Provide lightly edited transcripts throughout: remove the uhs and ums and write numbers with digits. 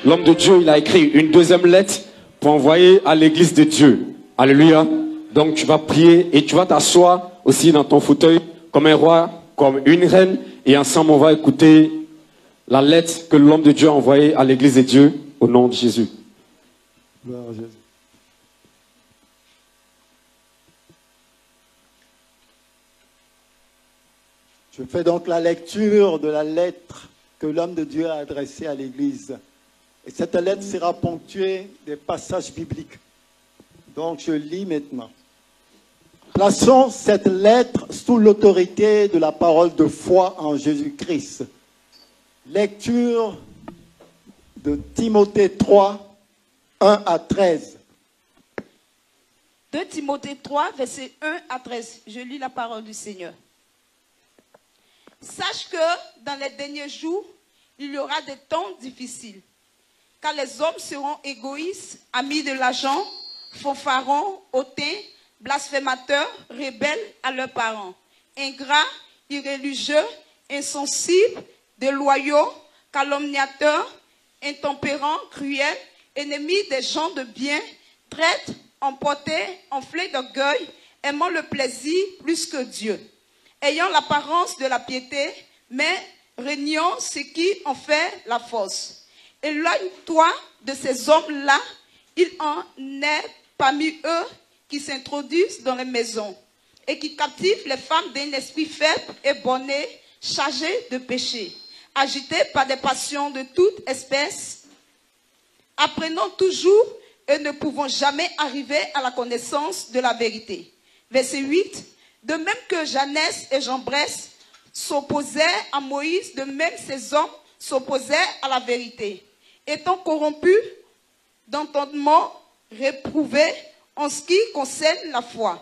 l'homme de Dieu, il a écrit une deuxième lettre pour envoyer à l'église de Dieu. Alléluia. Donc tu vas prier et tu vas t'asseoir aussi dans ton fauteuil comme un roi, comme une reine. Et ensemble, on va écouter la lettre que l'homme de Dieu a envoyée à l'église de Dieu au nom de Jésus. Gloire à Jésus. Je fais donc la lecture de la lettre que l'homme de Dieu a adressée à l'Église. Et cette lettre sera ponctuée des passages bibliques. Donc je lis maintenant. Plaçons cette lettre sous l'autorité de la parole de foi en Jésus-Christ. Lecture de Timothée 3, 1 à 13. 2 Timothée 3, versets 1 à 13. Je lis la parole du Seigneur. Sache que dans les derniers jours, il y aura des temps difficiles, car les hommes seront égoïstes, amis de l'argent, fanfarons, hautains, blasphémateurs, rebelles à leurs parents, ingrats, irréligieux, insensibles, déloyaux, calomniateurs, intempérants, cruels, ennemis des gens de bien, traîtres, emportés, enflés d'orgueil, aimant le plaisir plus que Dieu, ayant l'apparence de la piété, mais régnant ce qui en fait la force. Éloigne-toi de ces hommes-là, il en est parmi eux qui s'introduisent dans les maisons et qui captivent les femmes d'un esprit faible et borné, chargées de péché, agitées par des passions de toute espèce, apprenant toujours et ne pouvant jamais arriver à la connaissance de la vérité. Verset 8. De même que Janès et Jambres s'opposaient à Moïse, de même ces hommes s'opposaient à la vérité, étant corrompus d'entendement, réprouvés en ce qui concerne la foi.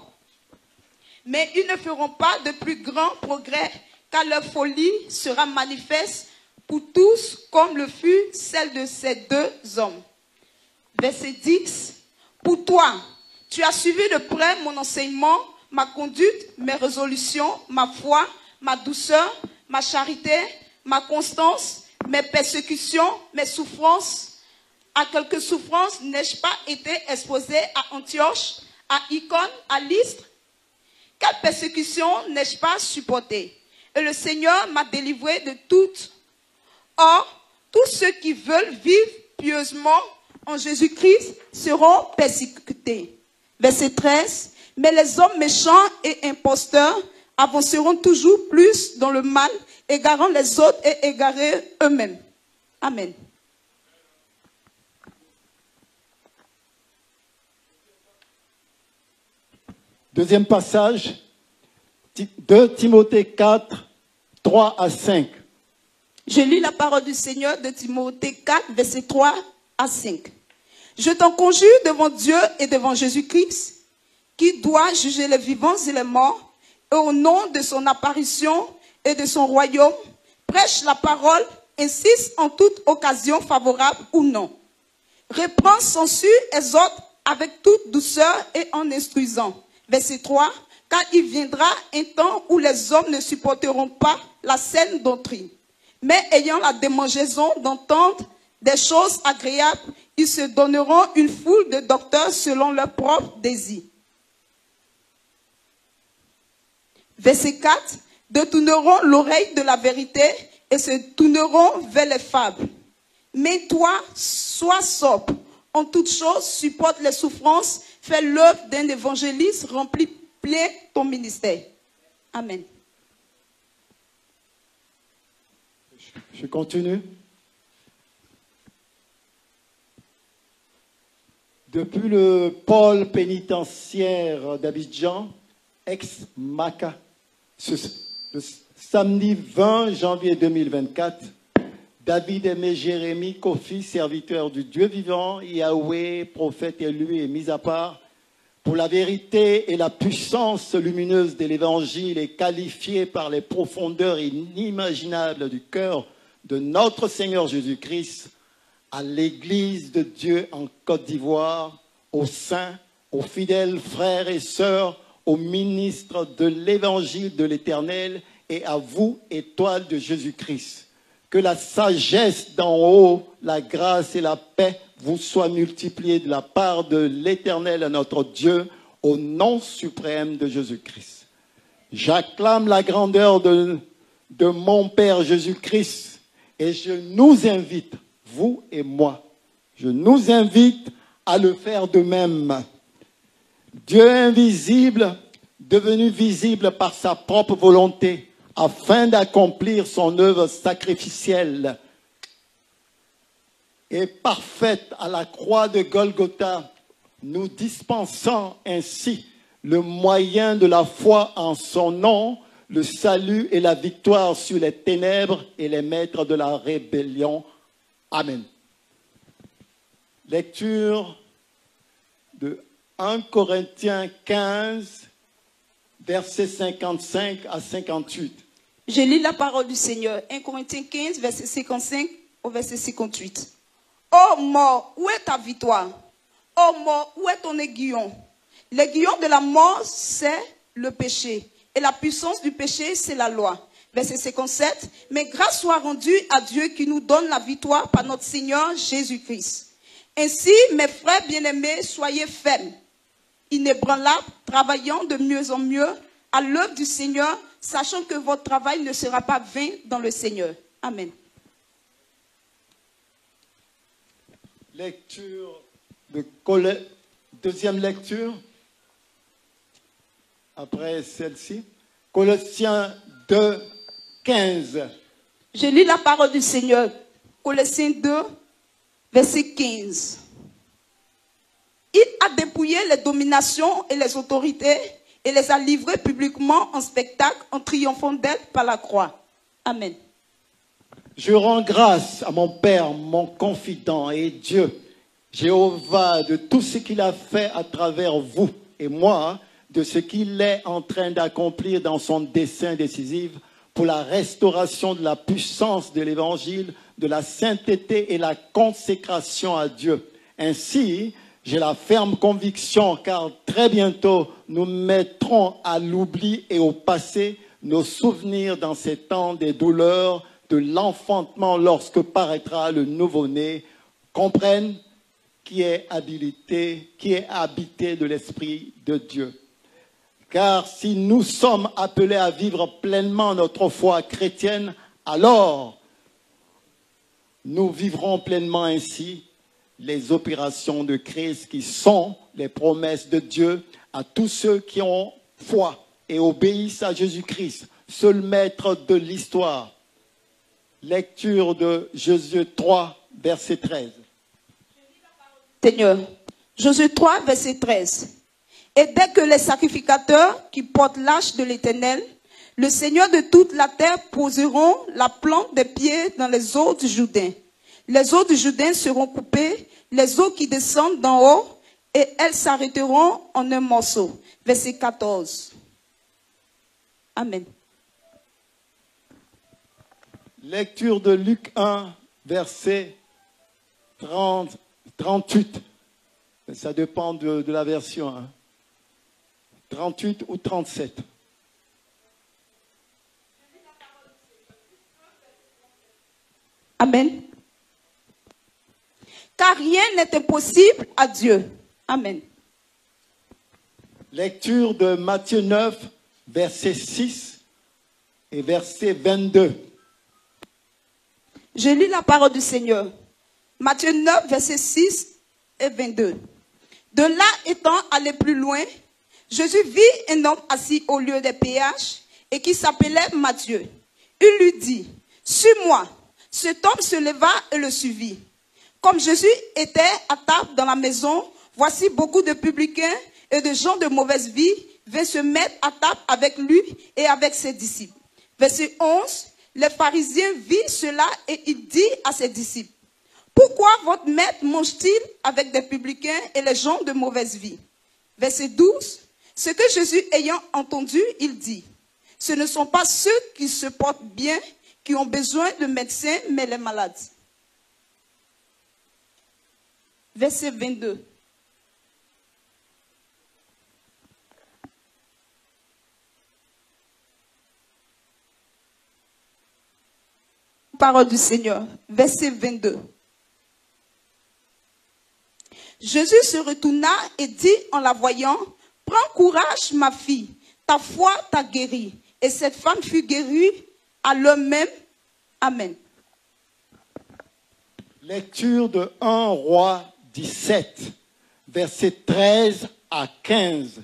Mais ils ne feront pas de plus grands progrès, car leur folie sera manifeste pour tous, comme le fut celle de ces deux hommes. Verset 10. Pour toi, tu as suivi de près mon enseignement, ma conduite, mes résolutions, ma foi, ma douceur, ma charité, ma constance, mes persécutions, mes souffrances. À quelques souffrances n'ai-je pas été exposé à Antioche, à Icône, à Lystre? Quelle persécution n'ai-je pas supportée? Et le Seigneur m'a délivré de toutes. Or, tous ceux qui veulent vivre pieusement en Jésus-Christ seront persécutés. Verset 13. Mais les hommes méchants et imposteurs avanceront toujours plus dans le mal, égarant les autres et égarés eux-mêmes. Amen. Deuxième passage, 2 Timothée 4, 3 à 5. Je lis la parole du Seigneur de Timothée 4, versets 3 à 5. Je t'en conjure devant Dieu et devant Jésus-Christ, qui doit juger les vivants et les morts, et au nom de son apparition et de son royaume, prêche la parole, insiste en toute occasion favorable ou non. Reprend, censure, exhorte avec toute douceur et en instruisant. Verset 3. Car il viendra un temps où les hommes ne supporteront pas la saine doctrine, mais ayant la démangeaison d'entendre des choses agréables, ils se donneront une foule de docteurs selon leur propre désir. Verset 4. Détourneront l'oreille de la vérité et se tourneront vers les fables. Mais toi, sois sobre. En toutes choses, supporte les souffrances, fais l'œuvre d'un évangéliste, remplis plein ton ministère. Amen. Je continue. Depuis le pôle pénitentiaire d'Abidjan, ex-Maca, le samedi 20 janvier 2024, David aimé Jérémie, Kofi, serviteur du Dieu vivant, Yahweh, prophète élu et mis à part, pour la vérité et la puissance lumineuse de l'Évangile et qualifié par les profondeurs inimaginables du cœur de notre Seigneur Jésus-Christ, à l'Église de Dieu en Côte d'Ivoire, aux saints, aux fidèles frères et sœurs, aux ministres de l'Évangile de l'Éternel et à vous, étoile de Jésus-Christ. Que la sagesse d'en haut, la grâce et la paix vous soient multipliées de la part de l'Éternel, notre Dieu, au nom suprême de Jésus-Christ. J'acclame la grandeur de mon Père Jésus-Christ et je nous invite, vous et moi, je nous invite à le faire de même. Dieu invisible, devenu visible par sa propre volonté, afin d'accomplir son œuvre sacrificielle et parfaite à la croix de Golgotha, nous dispensant ainsi le moyen de la foi en son nom, le salut et la victoire sur les ténèbres et les maîtres de la rébellion. Amen. Lecture de 1 Corinthiens 15, versets 55 à 58. Je lis la parole du Seigneur. 1 Corinthiens 15, verset 55 au verset 58. Ô mort, où est ta victoire? Ô mort, où est ton aiguillon? L'aiguillon de la mort, c'est le péché. Et la puissance du péché, c'est la loi. Verset 57. Mais grâce soit rendue à Dieu qui nous donne la victoire par notre Seigneur Jésus-Christ. Ainsi, mes frères bien-aimés, soyez fermes, inébranlables, travaillant de mieux en mieux à l'œuvre du Seigneur, sachant que votre travail ne sera pas vain dans le Seigneur. Amen. Lecture de deuxième lecture, après celle-ci, Colossiens 2, 15. Je lis la parole du Seigneur. Colossiens 2, verset 15. Il a dépouillé les dominations et les autorités et les a livrées publiquement en spectacle en triomphant d'elles par la croix. Amen. Je rends grâce à mon Père, mon confident et Dieu, Jéhovah, de tout ce qu'il a fait à travers vous et moi, de ce qu'il est en train d'accomplir dans son dessein décisif pour la restauration de la puissance de l'Évangile, de la sainteté et la consécration à Dieu. Ainsi, j'ai la ferme conviction, car très bientôt, nous mettrons à l'oubli et au passé nos souvenirs dans ces temps des douleurs, de l'enfantement lorsque paraîtra le nouveau-né, comprennent qui est habité de l'Esprit de Dieu. Car si nous sommes appelés à vivre pleinement notre foi chrétienne, alors nous vivrons pleinement ainsi les opérations de Christ qui sont les promesses de Dieu à tous ceux qui ont foi et obéissent à Jésus-Christ, seul maître de l'histoire. Lecture de Josué 3, verset 13. Seigneur, Josué 3, verset 13. Et dès que les sacrificateurs qui portent l'arche de l'Éternel, le Seigneur de toute la terre poseront la plante des pieds dans les eaux du Jourdain. Les eaux du Jourdain seront coupées, les eaux qui descendent d'en haut, et elles s'arrêteront en un morceau. Verset 14. Amen. Lecture de Luc 1, verset 38. Ça dépend de la version. 38 ou 37. Amen. Car rien n'est impossible à Dieu. Amen. Lecture de Matthieu 9, verset 6 et verset 22. Je lis la parole du Seigneur. Matthieu 9, verset 6 et 22. De là étant allé plus loin, Jésus vit un homme assis au lieu des péages et qui s'appelait Matthieu. Il lui dit, suis-moi. Cet homme se leva et le suivit. Comme Jésus était à table dans la maison, voici beaucoup de publicains et de gens de mauvaise vie vinrent se mettre à table avec lui et avec ses disciples. Verset 11, les pharisiens virent cela et il dit à ses disciples, pourquoi votre maître mange-t-il avec des publicains et les gens de mauvaise vie? Verset 12, ce que Jésus ayant entendu, il dit, ce ne sont pas ceux qui se portent bien qui ont besoin de médecins, mais les malades. Verset 22. parole du Seigneur. Verset 22. Jésus se retourna et dit en la voyant, « Prends courage, ma fille, ta foi t'a guérie. » Et cette femme fut guérie à l'heure même. Amen. Lecture de 1 Roi 17, versets 13 à 15.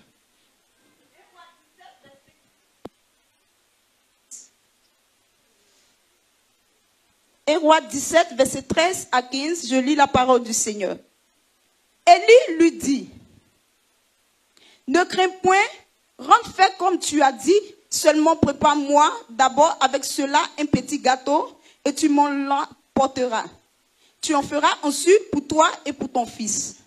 Et Roi 17, verset 13 à 15, je lis la parole du Seigneur. Élie lui dit, « Ne crains point, rentre fait comme tu as dit, seulement prépare-moi d'abord avec cela un petit gâteau et tu m'en l'apporteras. Tu en feras ensuite pour toi et pour ton fils. »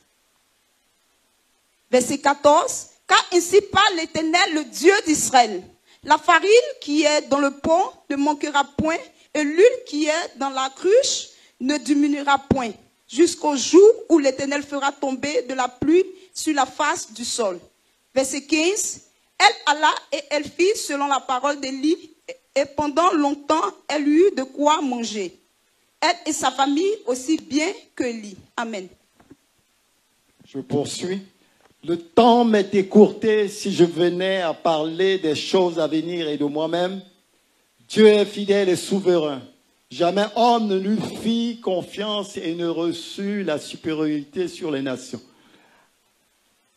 Verset 14, « Car ainsi parle l'Éternel, le Dieu d'Israël. La farine qui est dans le pot ne manquera point, et l'huile qui est dans la cruche ne diminuera point, jusqu'au jour où l'Éternel fera tomber de la pluie sur la face du sol. » Verset 15, « Elle alla et elle fit selon la parole d'Élie, et pendant longtemps elle eut de quoi manger. Elle et sa famille aussi bien que Élie. » Amen. Je poursuis. Le temps m'est écourté si je venais à parler des choses à venir et de moi-même. Dieu est fidèle et souverain. Jamais homme ne lui fit confiance et ne reçut la supériorité sur les nations.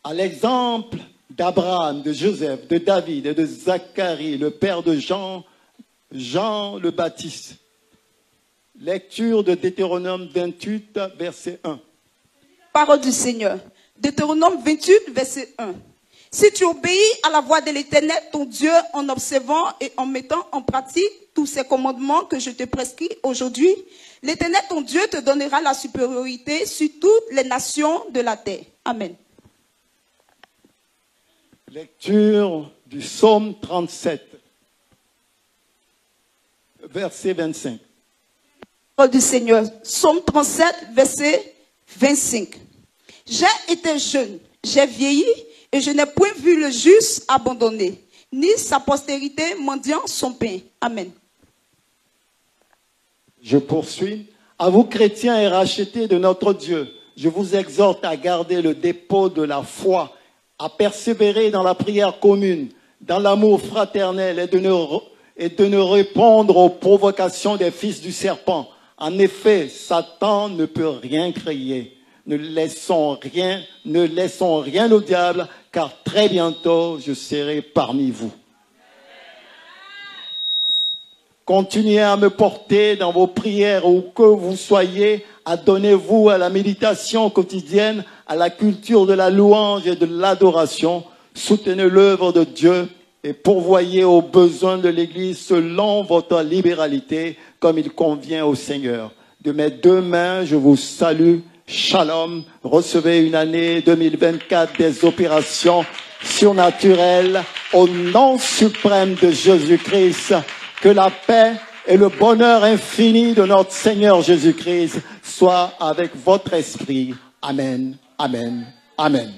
À l'exemple d'Abraham, de Joseph, de David et de Zacharie, le père de Jean le Baptiste. Lecture de Deutéronome 28, verset 1. Parole du Seigneur. Deutéronome 28, verset 1. Si tu obéis à la voix de l'Éternel, ton Dieu, en observant et en mettant en pratique tous ces commandements que je te prescris aujourd'hui, l'Éternel, ton Dieu, te donnera la supériorité sur toutes les nations de la terre. Amen. Lecture du psaume 37, verset 25. Parole du Seigneur. Psaume 37, verset 25. J'ai été jeune, j'ai vieilli, et je n'ai point vu le juste abandonné, ni sa postérité mendiant son pain. Amen. Je poursuis. À vous, chrétiens et rachetés de notre Dieu, je vous exhorte à garder le dépôt de la foi, à persévérer dans la prière commune, dans l'amour fraternel et de ne répondre aux provocations des fils du serpent. En effet, Satan ne peut rien créer. Ne laissons rien au diable, car très bientôt, je serai parmi vous. Continuez à me porter dans vos prières où que vous soyez, adonnez-vous à la méditation quotidienne, à la culture de la louange et de l'adoration. Soutenez l'œuvre de Dieu et pourvoyez aux besoins de l'Église selon votre libéralité, comme il convient au Seigneur. De mes deux mains, je vous salue. Shalom, recevez une année 2024 des opérations surnaturelles au nom suprême de Jésus-Christ. Que la paix et le bonheur infini de notre Seigneur Jésus-Christ soient avec votre esprit. Amen, amen, amen.